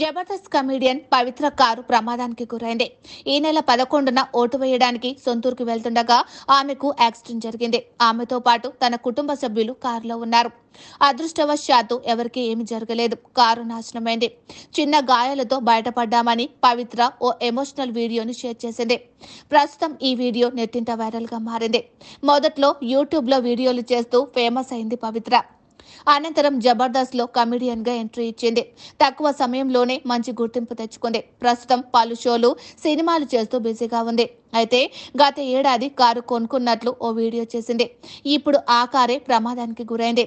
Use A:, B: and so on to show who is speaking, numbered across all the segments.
A: Jabardasth comedian పవిత్ర car ప్రమాదానికి గురైంది. ఈ నెల 11న ఓటు వేయడానికి సొంతూరుకు వెళ్తుండగా ఆమెకు యాక్సిడెంట్ జరిగింది. ఆమెతో పాటు తన కుటుంబ సభ్యులు కారులో ఉన్నారు. అదృష్టవశాత్తు ఎవరికీ ఏమీ జరగలేదు. కారు నాశనమైంది. చిన్న గాయాలతో బయటపడ్డామని పవిత్ర ఓ ఎమోషనల్ వీడియోని షేర్ చేసింది. ప్రస్తుతం ఈ వీడియో నెట్టింట వైరల్ గా మారింది. మొదట్లో యూట్యూబ్ లో వీడియోలు చేస్తూ ఫేమస్ అయింది పవిత్ర. అనంతరం జబర్దస్త్ లో కమెడియన్ గా ఎంట్రీ ఇచ్చింది. తక్కువ సమయంలోనే మంచి గుర్తింపు తెచ్చుకుంది. ప్రస్తుతం పలు షోలు, సినిమాలు చేస్తూ బిజీగా ఉంది. అయితే గత ఏడాది కారు కొనుక్కున్నట్లు ఓ వీడియో చేసింది. ఇప్పుడు ఆ కారే ప్రమాదానికి గురైంది.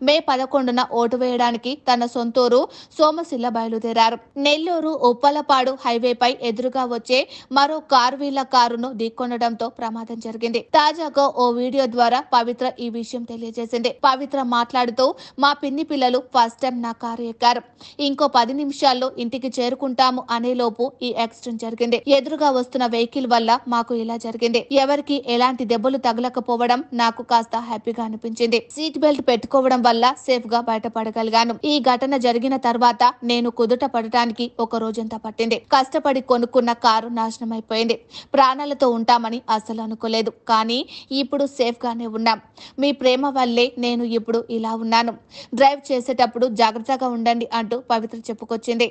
A: మే 11న ఓటు వేయడానికి తన సొంతూరు సోమశిల బయలుదేరారు. నెల్లూరు ఉప్పలపాడు హైవేపై ఎదురుగా వచ్చే మరో వీళ్ల కారును ఢీకొనడంతో ప్రమాదం జరిగింది. తాజాగా ఓ వీడియో ద్వారా పవిత్ర ఈ విషయం తెలియజేసింది. పవిత్ర మాట్లాడుతూ, మా పిన్ని పిల్లలు ఫస్ట్ టైం నా కారు ఎక్కారు. ఇంకో 10 నిమిషాల్లో ఇంటికి చేరుకుంటాము అనేలోపు ఈ యాక్సిడెంట్ జరిగింది. ఎదురుగా వస్తున్న వెహికల్ వల్ల మాకు ఇలా జరిగింది. ఎవరికి ఎలాంటి దెబ్బలు తగలకపోవడం నాకు కాస్త హ్యాపీగా అనిపించింది. సీట్ బెల్ట్ పెట్టుకోవడం వల్ల సేఫ్ గా బయటపడగలిగాను. ఈ ఘటన జరిగిన తర్వాత నేను కుదుట పడటానికి ఒక రోజంతా పట్టింది. కష్టపడి కొనుక్కున్న కారు నాశనం అయిపోయింది. ప్రాణాలతో ఉంటామని అస్సలు అనుకోలేదు. కానీ ఇప్పుడు సేఫ్ గానే ఉన్నాం. మీ ప్రేమ వల్లే నేను ఇప్పుడు ఇలా ఉన్నాను. డ్రైవ్ చేసేటప్పుడు జాగ్రత్తగా ఉండండి అంటూ పవిత్ర చెప్పుకొచ్చింది.